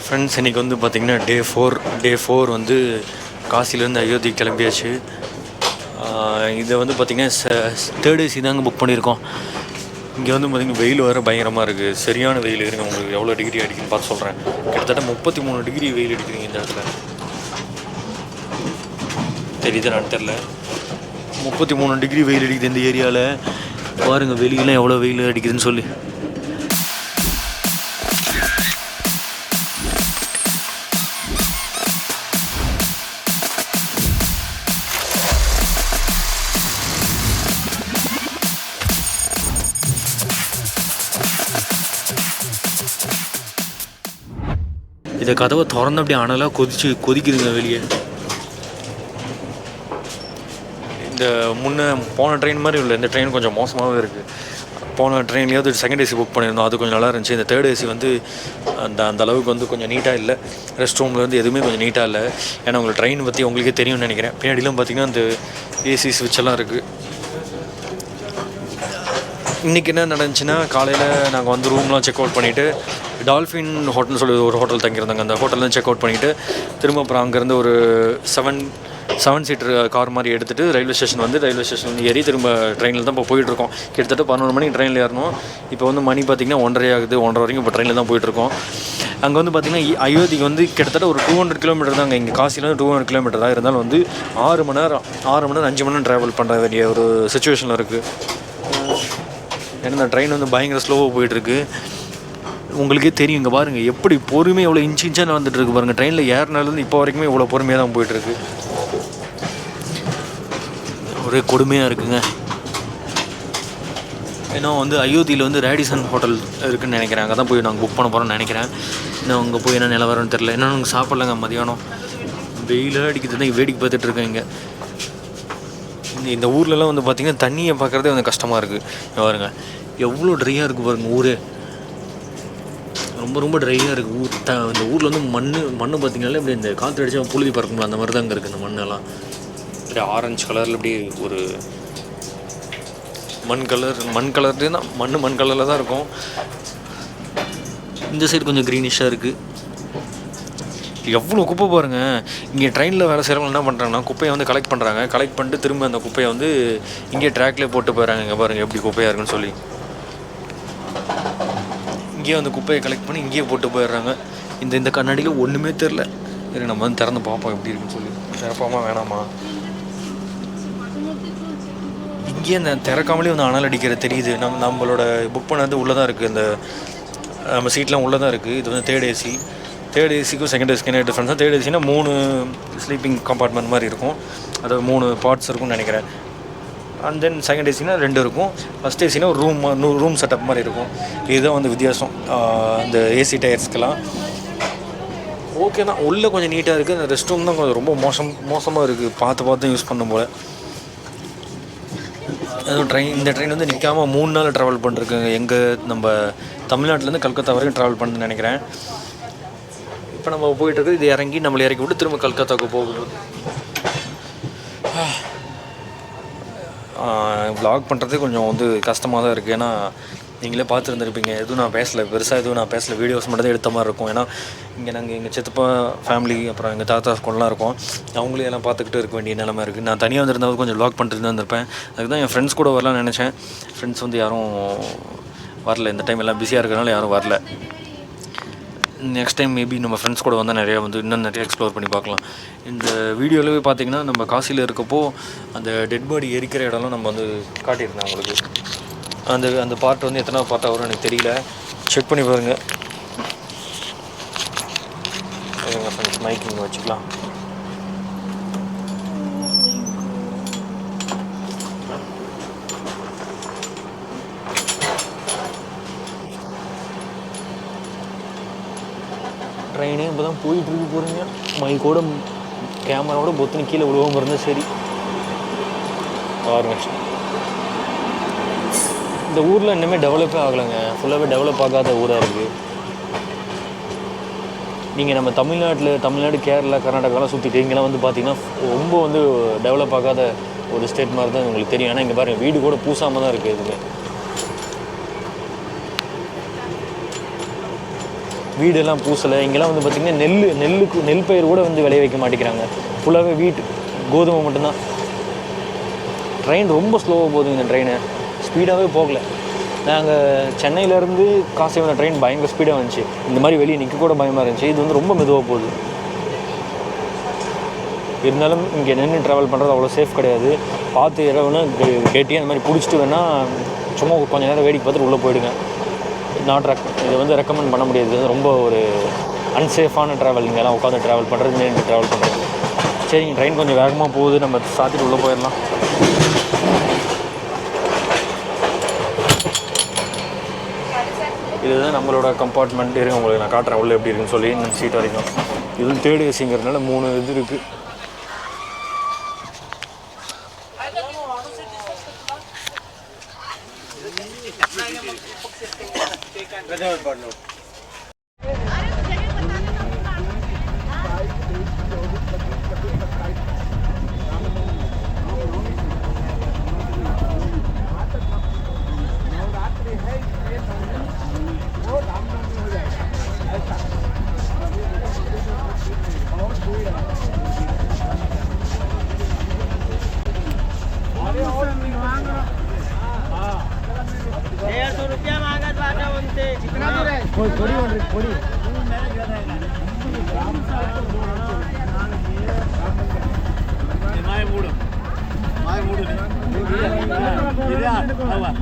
Friends, இன்றைக்கி வந்து பார்த்திங்கன்னா டே 4 வந்து காசிலேருந்து அயோத்தி கிளம்பியாச்சு. இதை வந்து பார்த்திங்கன்னா தேர்ட் ஏசி தாங்க புக் பண்ணியிருக்கோம். இங்கே வந்து பார்த்திங்கன்னா வெயில் வர பயங்கரமாக இருக்குது. சரியான வெயில் இருக்குங்க. உங்களுக்கு எவ்வளோ டிகிரி அடிக்குன்னு பார்த்து சொல்கிறேன். கிட்டத்தட்ட 33 டிகிரி வெயில் அடிக்குதுங்க இந்த இடத்துல. தெரியுது நான் தெரில, 33 டிகிரி வெயில் அடிக்குது இந்த ஏரியாவில். பாருங்கள் வெளியெல்லாம் எவ்வளோ வெயில் அடிக்குதுன்னு சொல்லி. இதை கதவை திறந்து அப்படியே அனலாக கொதிக்குதுங்க வெளியே. இந்த போன ட்ரெயின் மாதிரி இல்லை, இந்த ட்ரெயின் கொஞ்சம் மோசமாகவே இருக்குது. போன ட்ரெயின்லேயாவது செகண்ட் ஏசி புக் பண்ணியிருந்தோம், அது கொஞ்சம் நல்லா இருந்துச்சு. இந்த தேர்ட் ஏசி வந்து அந்த அளவுக்கு வந்து கொஞ்சம் நீட்டாக இல்லை. ரெஸ்ட் ரூமில் வந்து எதுவுமே கொஞ்சம் நீட்டாக இல்லை. ஏன்னா உங்களுக்கு ட்ரெயின் பற்றி உங்களுக்கே தெரியும்னு நினைக்கிறேன். பின்னாடிலாம் பார்த்திங்கன்னா அந்த ஏசி ஸ்விட்செல்லாம் இருக்குது. இன்றைக்கி என்ன நடந்துச்சுன்னா, காலையில் நாங்கள் வந்து ரூம்லாம் செக் அவுட் பண்ணிவிட்டு டால்ஃபின் ஹோட்டல்னு சொல்லி ஒரு ஹோட்டல் தங்கியிருந்தாங்க. அந்த ஹோட்டலில் செக் அவுட் பண்ணிவிட்டு திரும்ப அப்புறம் அங்கேருந்து ஒரு 7 சீட்டர் கார் மாதிரி எடுத்துகிட்டு ரயில்வே ஸ்டேஷன் ஏறி திரும்ப ட்ரெயினில் தான் இப்போ போயிட்டுருக்கோம். கிட்டத்தட்ட 11 மணிக்கு ட்ரெயினில் ஏறணும். இப்போ வந்து மணி பார்த்திங்கன்னா 1:30 ஆகுது. 1:30 வரைக்கும் இப்போ ட்ரெயினில் தான் போயிட்டுருக்கோம். அங்கே வந்து பார்த்திங்கன்னா அயோத்திக்கு வந்து கிட்டத்தட்ட ஒரு 200 கிலோமீட்டர் தாங்க. இங்கே காசிலேருந்து 200 கிலோமீட்டர் தான். இருந்தாலும் வந்து 6 மணி நேரம் 5 மணி நேரம் ட்ராவல் பண்ணுற வேண்டிய ஒரு சுச்சுவேஷனில் இருக்குது. ஏன்னா இந்த ட்ரெயின் வந்து பயங்கர ஸ்லோவாக போயிட்டுருக்கு. உங்களுக்கே தெரியும், இங்கே பாருங்கள் எப்படி பொறுமையாக எவ்வளோ இன்ச்சாக வந்துட்டுருக்கு பாருங்கள். ட்ரெயினில் ஏறினாலேருந்து இப்போ வரைக்குமே இவ்வளோ பொறுமையாக தான் போயிட்டுருக்கு. ஒரே கொடுமையாக இருக்குங்க. ஏன்னா வந்து அயோத்தியில் வந்து ரேடிசன் ஹோட்டல் இருக்குதுன்னு நினைக்கிறேன். அங்கே தான் போய் நாங்கள் புக் பண்ண போகிறோம்னு நினைக்கிறேன். இன்னும் அங்கே போய் என்ன நிலவரம்னு தெரில. ஏன்னா நாங்கள் சாப்பிட்லங்க மதியானம். வெயிலாக அடிக்கிறது தான் வேடிக்கை பார்த்துட்ருக்கேன். இங்கே இந்த ஊர்லலாம் வந்து பார்த்திங்கன்னா தண்ணியை பார்க்குறதே வந்து கஷ்டமாக இருக்குது. பாருங்க எவ்வளோ ட்ரையாக இருக்குது பாருங்கள். ஊரே ரொம்ப ரொம்ப ட்ரையாக இருக்குது. இந்த ஊரில் வந்து மண் பார்த்திங்கனாலே இப்படி இந்த காற்று அடித்தா புழுதி பறக்கும்ல, அந்த மாதிரி தான் அங்கே இருக்குது. இந்த மண்ணெல்லாம் அப்படியே ஆரஞ்சு கலரில் அப்படியே ஒரு மண் கலர்லேயே தான் மண் கலரில் தான் இருக்கும். இந்த சைடு கொஞ்சம் க்ரீனிஷாக இருக்குது. எவ்வளோ குப்பை பாருங்கள். இங்கே ட்ரெயினில் வேலை செய்கிறவங்க என்ன பண்ணுறாங்கன்னா குப்பையை வந்து கலெக்ட் பண்ணிட்டு திரும்ப அந்த குப்பையை வந்து இங்கே ட்ராக்லேயே போட்டு போயிடறாங்க. இங்கே பாருங்கள் எப்படி குப்பையாக இருக்குன்னு சொல்லி. இங்கேயே வந்து குப்பையை கலெக்ட் பண்ணி இங்கேயே போட்டு போயிடுறாங்க. இந்த கண்ணாடியில் ஒன்றுமே தெரில. சரி, நம்ம வந்து திறந்து பார்ப்போம் எப்படி இருக்குன்னு சொல்லி. திறப்பாமா வேணாமா? இங்கேயே இந்த திறக்காமலே வந்து அனல் அடிக்கிற தெரியுது. நம்மளோட புக் பண்ணது உள்ளே தான் இருக்குது. இந்த நம்ம சீட்லாம் உள்ளே தான் இருக்குது. இது வந்து தேர்ட் ஏசிக்கும் செகண்ட் ஏசிக்கும் என்ன டிஃப்ரென்ஸ் தான்? தேர்ட் ஏசினா 3 ஸ்லீப்பிங் கம்பார்ட்மெண்ட் மாதிரி இருக்கும். அது 3 பார்ட்ஸ் இருக்கும்னு நினைக்கிறேன். அண்ட் தென் செகண்ட் ஏசினா 2 இருக்கும். ஃபஸ்ட் ஏசினா ஒரு ரூம் செட்டப் மாதிரி இருக்கும். இதுதான் வந்து வித்தியாசம் இந்த ஏசி டயர்ஸ்க்கெல்லாம். ஓகே தான், உள்ளே கொஞ்சம் நீட்டாக இருக்குது. அந்த ரெஸ்ட் ரூம் தான் கொஞ்சம் ரொம்ப மோசமாக இருக்குது. பார்த்து யூஸ் பண்ணும் போல். அதுவும் இந்த ட்ரெயின் வந்து நிற்காமல் 3 நாள் ட்ராவல் பண்ணிருக்குங்க. நம்ம தமிழ்நாட்டிலேருந்து கல்கத்தா வரைக்கும் ட்ராவல் பண்ணுன்னு நினைக்கிறேன். இப்போ நம்ம போயிட்டுருக்கு. இது இறங்கி நம்மளை இறக்கி விட்டு திரும்ப கல்கத்தாவுக்கு போகுது. வ்ளாக் பண்ணுறதே கொஞ்சம் வந்து கஷ்டமாக தான் இருக்குது. ஏன்னா நீங்களே பார்த்துருந்துருப்பீங்க, எதுவும் நான் பேசலை. வீடியோஸ் மட்டும் தான் எடுத்த மாதிரி இருக்கும். ஏன்னா இங்கே நாங்கள் எங்கள் சித்தப்பா ஃபேமிலி அப்புறம் எங்கள் தாத்தா ஸ்கூல்லாம் இருக்கோம். அவங்களே எல்லாம் பார்த்துக்கிட்டு இருக்க வேண்டிய நிலைமை இருக்குது. நான் தனியாக வந்துருந்தாலும் கொஞ்சம் வ்ளாக் பண்ணிட்டு தான் இருப்பேன். அதுக்கு தான் என் ஃப்ரெண்ட்ஸ் கூட வரலான்னு நினச்சேன். ஃப்ரெண்ட்ஸ் வந்து யாரும் வரல. இந்த டைம் எல்லாம் பிஸியாக இருக்கிறனால யாரும் வரல. நெக்ஸ்ட் டைம் மேபி நம்ம ஃப்ரெண்ட்ஸ் கூட வந்தால் இன்னும் நிறைய எக்ஸ்ப்ளோர் பண்ணி பார்க்கலாம். இந்த வீடியோவிலே பார்த்திங்கன்னா நம்ம காசியில் இருக்கப்போ அந்த டெட் பாடி எரிக்கிற இடம்லாம் நம்ம வந்து காட்டியிருந்தேன் உங்களுக்கு. அந்த பார்ட் வந்து எத்தனை பார்ட் வரும் எனக்கு தெரியல. செக் பண்ணி பாருங்கள். எங்கள் ஃப்ரெண்ட்ஸ் மைக்கிங் வச்சுக்கலாம். ட்ரெயினே இப்போ தான் போயிட்டுருக்கு. போகிறீங்க மைக்கோட கேமராவோட பொத்துன்னு கீழே விழுவாமல் இருந்தால் சரி. பாருங்க, இந்த ஊரில் இன்னுமே டெவலப்பே ஆகலைங்க. ஃபுல்லாகவே டெவலப் ஆகாத ஊராக இருக்குது. நீங்கள் நம்ம தமிழ்நாடு, கேரளா, கர்நாடகாலாம் சுற்றிட்டு இங்கெல்லாம் வந்து பார்த்திங்கன்னா ரொம்ப வந்து டெவலப் ஆகாத ஒரு ஸ்டேட் மாதிரி தான் உங்களுக்கு தெரியும். ஏன்னா இங்கே பாருங்கள் வீடு கூட பூசாமல் தான் இருக்குது. எதுவுமே வீடெல்லாம் பூசலை. இங்கெல்லாம் வந்து பார்த்திங்கன்னா நெல் பயிர் கூட வந்து விளைய வைக்க மாட்டேங்கிறாங்க. ஃபுல்லாகவே கோதுமை மட்டும்தான். ட்ரெயின் ரொம்ப ஸ்லோவாக போகுது. இந்த ட்ரெயினை ஸ்பீடாகவே போகலை. நாங்கள் சென்னையிலேருந்து காசி வந்த ட்ரெயின் பயங்கர ஸ்பீடாக வந்துச்சு. இந்த மாதிரி வெளியே நிற்க கூட பயமாக இருந்துச்சு. இது வந்து ரொம்ப மெதுவாக போகுது. இருந்தாலும் இங்கே நின்று ட்ராவல் பண்ணுறது அவ்வளோ சேஃப் கிடையாது. பார்த்து இரவுனா கேட்டி அந்த மாதிரி பிடிச்சிட்டு வேணால் சும்மா கொஞ்சம் நேரம் வேடிக்கை பார்த்துட்டு உள்ளே போயிடுங்க. இதை வந்து ரெக்கமெண்ட் பண்ண முடியாது. இது ரொம்ப ஒரு அன்சேஃபான ட்ராவல். இங்கெல்லாம் உட்காந்து ட்ராவல் பண்ணுறது, நின்று ட்ராவல் பண்ணுறது. சரிங்க, ட்ரெயின் கொஞ்சம் வேகமாக போகுது. நம்ம சாத்திட்டு உள்ளே போயிடலாம். இதுதான் நம்மளோட கம்பார்ட்மெண்ட். இருங்க உங்களுக்கு நான் காட்டுறேன் உள்ளே எப்படி இருக்குன்னு சொல்லி. இந்த சீட் வரைக்கும் இது தேர்ட் ஏசிங்கிறதுனால 3 இது இருக்குது.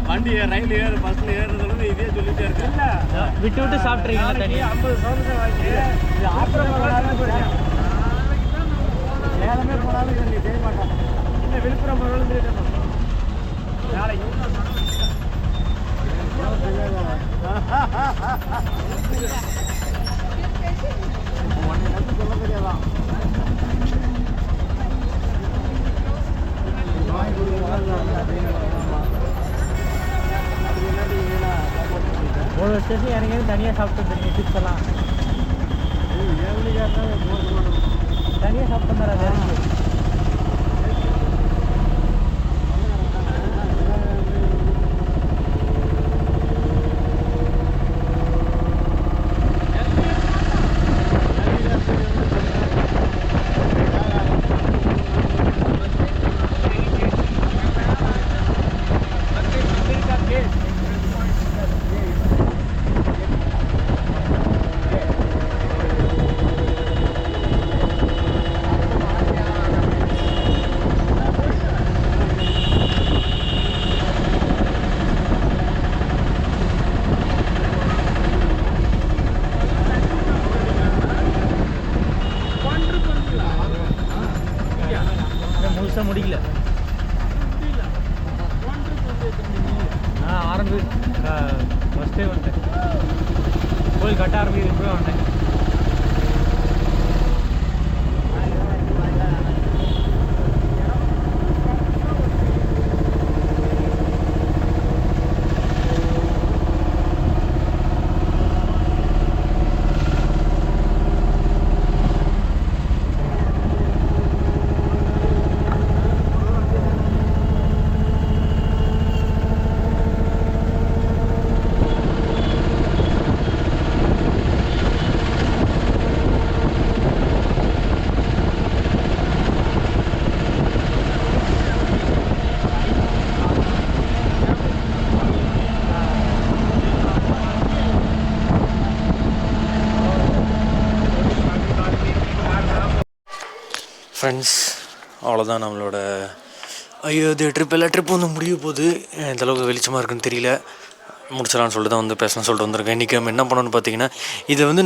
வண்டி ரயில் ஏறு பஸ்ல ஏறுறது இதே சொல்லிட்டே இருக்கேன். விட்டு விட்டு சாப்பிட்றீங்களா தனியா? 50 சதவீதம் வாங்கி ஆத்திரம் சேலமே போனாலும் இதை நீ செய்ய மாட்டாங்க. இன்னும் விழுப்புரம் நாளைக்கு சொல்ல தெரியாதான். ஒரு ஸ்டேஷன் இறங்கி தனியாக சாப்பிட்டு வந்துருங்க. டிப்ஸ் எல்லாம் தனியாக சாப்பிட்டு வந்தார். அது முழுசாக முடிக்கல. ஆரம்பி ஃபஸ்ட்டே வந்துட்டேன். கோயில் கட்ட ஆரம்பிக்குது. இப்போவே வந்துட்டேன். ஃப்ரெண்ட்ஸ், அவ்வளோதான் நம்மளோட இது ட்ரிப் வந்து முடிய போகுது. எந்தளவுக்கு வெளிச்சமாக இருக்குன்னு தெரியல. முடிச்சிடலான்னு சொல்லிட்டு தான் வந்து பேசணும்னு சொல்லிட்டு வந்திருக்கேன். இன்றைக்கி நம்ம என்ன பண்ணணும்னு பார்த்தீங்கன்னா, இதை வந்து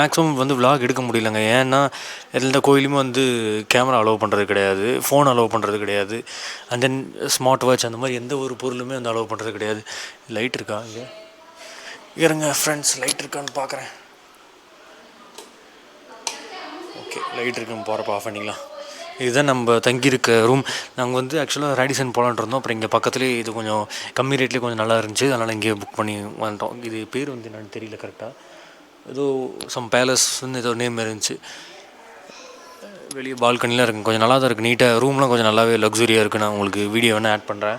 மேக்ஸிமம் வந்து விலாக் எடுக்க முடியலங்க. ஏன்னா எந்த கோயிலுமே வந்து கேமரா அலோவ் பண்ணுறது கிடையாது, ஃபோன் அலோவ் பண்ணுறது கிடையாது, அண்ட் தென் ஸ்மார்ட் வாட்ச் அந்த மாதிரி எந்த ஒரு பொருளுமே வந்து அலோவ் பண்ணுறது கிடையாது. லைட் இருக்கா இங்கே? இருங்க ஃப்ரெண்ட்ஸ், லைட் இருக்கான்னு பார்க்குறேன். ஓகே, லைட் இருக்குன்னு போகிறப்ப ஆஃப் பண்ணிக்கலாம். இதுதான் நம்ம தங்கியிருக்க ரூம். நாங்கள் வந்து ஆக்சுவலாக ரேடிசன் போகலான்ட்டு இருந்தோம். அப்புறம் இங்கே பக்கத்துலேயே இது கொஞ்சம் கம்மி ரேட்லேயே கொஞ்சம் நல்லா இருந்துச்சு. அதனால் இங்கே புக் பண்ணி வந்துட்டோம். இது பேர் வந்து என்னென்னு தெரியல கரெக்டாக. ஏதோ சம் பேலஸ்ன்னு ஏதோ நேம் இருந்துச்சு. வெளியே பால்கனிலாம் இருக்குங்க, கொஞ்சம் நல்லா தான் இருக்குது. நீட்டாக ரூம்லாம் கொஞ்சம் நல்லாவே லக்ஸுரியாக இருக்குது. நான் உங்களுக்கு வீடியோ வேணால் ஆட் பண்ணுறேன்.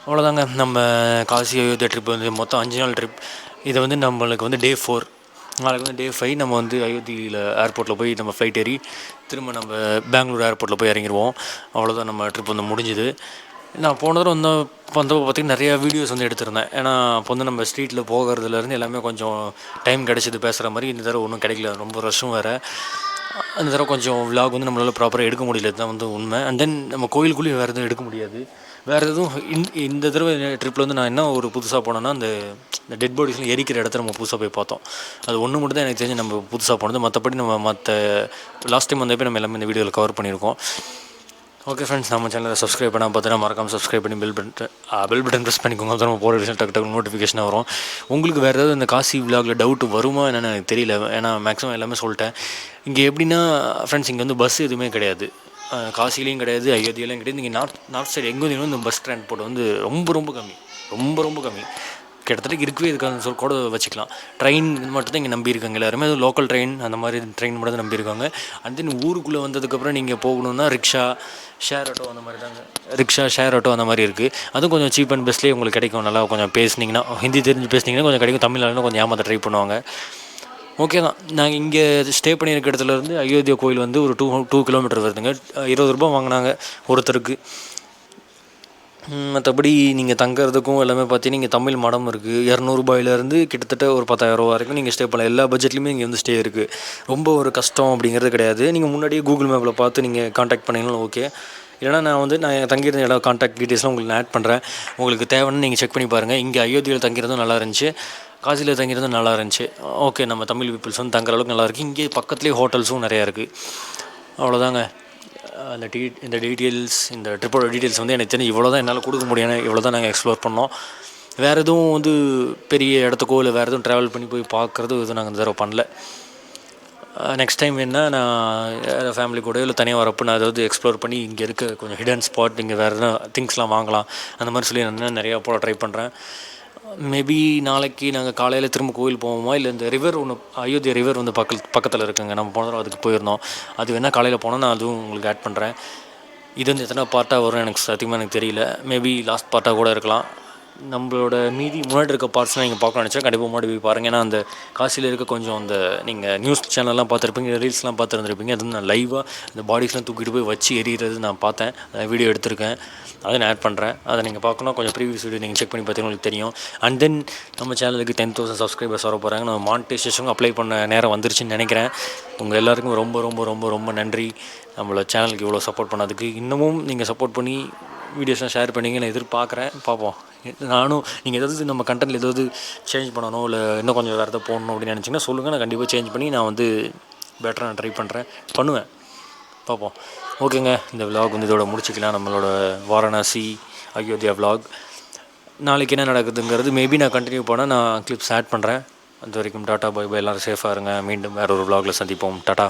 அவ்வளோதாங்க நம்ம காசி அயோத்தியா ட்ரிப் வந்து மொத்தம் 5 நாள் ட்ரிப். இதை வந்து நம்மளுக்கு வந்து டே 4 நாளைக்கு வந்து டே 5 நம்ம வந்து அயோத்தியில் ஏர்போர்ட்டில் போய் நம்ம ஃப்ளைட் ஏறி திரும்ப நம்ம பெங்களூர் ஏர்போர்ட்டில் போய் இறங்கிடுவோம். அவ்வளோதான், நம்ம ட்ரிப் வந்து முடிஞ்சுது. நான் போன தடவை வந்தப்போ பார்த்திங்கன்னா நிறையா வீடியோஸ் வந்து எடுத்திருந்தேன். ஏன்னா அப்போ வந்து நம்ம ஸ்ட்ரீட்டில் போகிறதுலேருந்து எல்லாமே கொஞ்சம் டைம் கிடச்சிது பேசுகிற மாதிரி. இந்த தடவை ஒன்றும் கிடைக்கல, ரொம்ப ரஷ்ஷும் வேறு. அந்த தடவை கொஞ்சம் விலாக் வந்து நம்மளால் ப்ராப்பராக எடுக்க முடியல, தான் வந்து உண்மை. அண்ட் தென் நம்ம கோயிலுக்குள்ளேயும் வேறு எதுவும் எடுக்க முடியாது. வேறு எதுவும் இந்த தடவை ட்ரிப்பில் வந்து நான் என்ன ஒரு புதுசாக போனேன்னா, இந்த டெட் பாடிஸ்லாம் எரிக்கிற இடத்த நம்ம புதுசாக போய் பார்த்தோம். அது ஒன்று மட்டும் தான் எனக்கு தெரிஞ்சு நம்ம புதுசாக போனது. மற்றபடி நம்ம லாஸ்ட் டைம் வந்தப்போ நம்ம எல்லாமே இந்த வீடியோவில் கவர் பண்ணியிருக்கோம். ஓகே ஃப்ரெண்ட்ஸ், நம்ம சேனலை சப்ஸ்கிரைப் பண்ணால் பார்த்தீங்கன்னா மறக்காமல் சப்ஸ்கிரைப் பண்ணி பெல் பட்டன் ப்ரெஸ் பண்ணிக்கோங்க. அப்போ நம்ம போகிற விஷயம் டக்கு நோட்டிஃபிகேஷனாக வரும். உங்களுக்கு வேறு ஏதாவது இந்த காசி விலாகில் டவுட் வருமா என்னென்னு எனக்கு தெரியல. ஏன்னா மேக்ஸிமம் எல்லாமே சொல்லிட்டேன். இங்கே எப்படின்னா ஃப்ரெண்ட்ஸ், இங்கே வந்து பஸ் எதுவுமே கிடையாது. காசிலையும் கிடையாது, அயோத்தியிலையும் கிடையாது. இங்கே நார்த் சைடு எங்கே வந்தீங்கன்னா இந்த பஸ் ட்ரான்ஸ்போர்ட் வந்து ரொம்ப கம்மி, ரொம்ப கம்மி. கிட்டத்தட்ட இருக்கவே இதுக்கான கூட வச்சுக்கலாம். ட்ரெயின் மட்டும் தான் இங்கே நம்பியிருக்காங்க எல்லாருமே. அது லோக்கல் ட்ரெயின், அந்த மாதிரி ட்ரெயின் மட்டும் தான் நம்பியிருக்காங்க. அண்ட் தென் ஊருக்குள்ளே வந்ததுக்கப்புறம் நீங்கள் போகணுன்னா ரிக்ஷா, ஷேர் ஆட்டோ அந்த மாதிரி தாங்க. ரிக்ஷா, ஷேர் ஆட்டோ அந்த மாதிரி இருக்குது. அதுவும் கொஞ்சம் சீப் அண்ட் பெஸ்ட்லேயே உங்களுக்கு கிடைக்கும். நல்லா கொஞ்சம் பேசுனீங்கன்னா, ஹிந்தி தெரிஞ்சு பேசுனீங்கன்னா கொஞ்சம் கிடைக்கும். தமிழ்நாடுனா கொஞ்சம் ஏமாற்ற ட்ரை பண்ணுவாங்க. ஓகே தான். நாங்கள் இங்கே ஸ்டே பண்ணியிருக்க இடத்துலேருந்து அயோத்தியா கோயில் வந்து ஒரு 2 கிலோமீட்டர் வருதுங்க. 20 ரூபா வாங்கினாங்க ஒருத்தருக்கு. மற்றபடி நீங்கள் தங்குறதுக்கும் எல்லாமே பார்த்தீங்கன்னா இங்கே தமிழ் மடம் இருக்குது. 200 ரூபாயிலேருந்து கிட்டத்தட்ட ஒரு 10,000 ரூபா வரைக்கும் நீங்கள் ஸ்டே பண்ணலாம். எல்லா பட்ஜெட்லேயுமே இங்கே வந்து ஸ்டே இருக்குது. ரொம்ப ஒரு கஷ்டம் அப்படிங்கிறது கிடையாது. நீங்கள் முன்னாடியே கூகுள் மேப்பில் பார்த்து நீங்கள் காண்டாக்ட் பண்ணிங்கனாலும் ஓகே. இல்லைனா நான் தங்கியிருந்த இடம் காண்டாக்ட் டீட்டெயில்ஸ்லாம் உங்களுக்கு நான் ஆட் பண்ணுறேன். உங்களுக்கு தேவைன்னு நீங்கள் செக் பண்ணி பாருங்கள். இங்கே அயோத்தியில் தங்கிறதும் நல்லா இருந்துச்சு, காசியில் தங்கிறதும் நல்லா இருந்துச்சு. ஓகே, நம்ம தமிழ் பீப்புள்ஸ் வந்து தங்குற அளவுக்கு நல்லா இருக்குது. இங்கே பக்கத்துலேயே ஹோட்டல்ஸும் நிறையா இருக்குது. அவ்வளோதாங்க. இந்த டீட்டெயில்ஸ், இந்த ட்ரிப்போட டீட்டெயில்ஸ் வந்து எனக்கு தெரிஞ்சு இவ்வளோ தான் என்னால் கொடுக்க முடியும். இவ்வளோ தான் நாங்கள் எக்ஸ்ப்ளோர் பண்ணோம். வேறு எதுவும் வந்து பெரிய இடத்துக்கோ இல்லை வேறு எதுவும் ட்ராவல் பண்ணி போய் பார்க்குறது எதுவும் நாங்கள் இந்த தடவை பண்ணல. நெக்ஸ்ட் டைம் என்ன, நான் ஃபேமிலி கூட இல்லை தனியாக வரப்போ நான் ஏதாவது எக்ஸ்ப்ளோர் பண்ணி இங்கே இருக்க கொஞ்சம் ஹிடன் ஸ்பாட், இங்கே வேறு எதுவும் திங்ஸ்லாம் வாங்கலாம் அந்த மாதிரி சொல்லி நான் நிறையா போட ட்ரை பண்ணுறேன். மேபி நாளைக்கு நாங்கள் காலையில் திரும்ப கோவில் போவோமா, இல்லை இந்த ரிவர் ஒன்று, அயோத்தியா ரிவர் வந்து பக்கத்தில் இருக்குங்க. நம்ம போன தடவை அதுக்கு போயிருந்தோம். அது வேணால் காலையில் போனால் நான் அதுவும் உங்களுக்கு ஆட் பண்ணுறேன். இது வந்து எத்தனை பார்ட்டாக வரும் எனக்கு சத்தியமாக எனக்கு தெரியல. மேபி லாஸ்ட் பார்ட்டாக கூட இருக்கலாம். நம்மளோட மீதி முன்னாடி இருக்க பார்ட்ஸ்லாம் நீங்கள் பார்க்க நினச்சா கண்டிப்பாக முன்னாடி போய் பாருங்கள். ஏன்னா அந்த காசியில் இருக்க கொஞ்சம் அந்த நீங்கள் நியூஸ் சேனல்லாம் பார்த்துருப்பீங்க, ரீல்ஸ்லாம் பார்த்துருந்துருப்பீங்க. அது நான் லைவாக அந்த பாடிஸ்லாம் தூக்கிட்டு போய் வச்சு எறிகிறது நான் பார்த்தேன். அதை வீடியோ எடுத்திருக்கேன், அதை நான் ஆட் பண்ணுறேன். அதை நீங்கள் பார்க்கணும், கொஞ்சம் ப்ரீவியஸ் வீடியோ நீங்கள் செக் பண்ணி பார்த்தீங்கன்னா உங்களுக்கு தெரியும். அண்ட் தென் நம்ம சேனலுக்கு 10,000 சப்ஸ்கிரைபர்ஸ் வர போகிறாங்க. நம்ம மானிட்டைசேஷனும் அப்ளை பண்ண நேரம் வந்துருச்சுன்னு நினைக்கிறேன். உங்கள் எல்லாருக்கும் ரொம்ப ரொம்ப ரொம்ப ரொம்ப நன்றி. நம்மளோட சேனலுக்கு இவ்வளோ சப்போர்ட் பண்ணதுக்கு. இன்னமும் நீங்கள் சப்போர்ட் பண்ணி வீடியோஸ்லாம் ஷேர் பண்ணிங்க, நான் எதிர்பார்க்குறேன். பார்ப்போம். நானும் நீங்கள் ஏதாவது நம்ம கண்டென்ட்டில் ஏதாவது சேஞ்ச் பண்ணணும், இல்லை இன்னும் கொஞ்சம் வேறு எதாவது போடணும் அப்படின்னு நினச்சிங்கன்னா சொல்லுங்கள். நான் கண்டிப்பாக சேஞ்ச் பண்ணி நான் வந்து பெட்டராக நான் ட்ரை பண்ணுவேன். பார்ப்போம். ஓகேங்க, இந்த விலாக் வந்து இதோட முடிச்சிக்கலாம். நம்மளோட வாரணாசி அயோத்தியா விலாக். நாளைக்கு என்ன நடக்குதுங்கிறது மேபி நான் கண்டினியூ பண்ணால் நான் கிளிப்ஸ் ஆட் பண்ணுறேன். அது வரைக்கும் டாட்டா, பை பை. எல்லோரும் சேஃபாக இருங்க. மீண்டும் வேறு ஒரு விலாகில் சந்திப்போம். டாட்டா.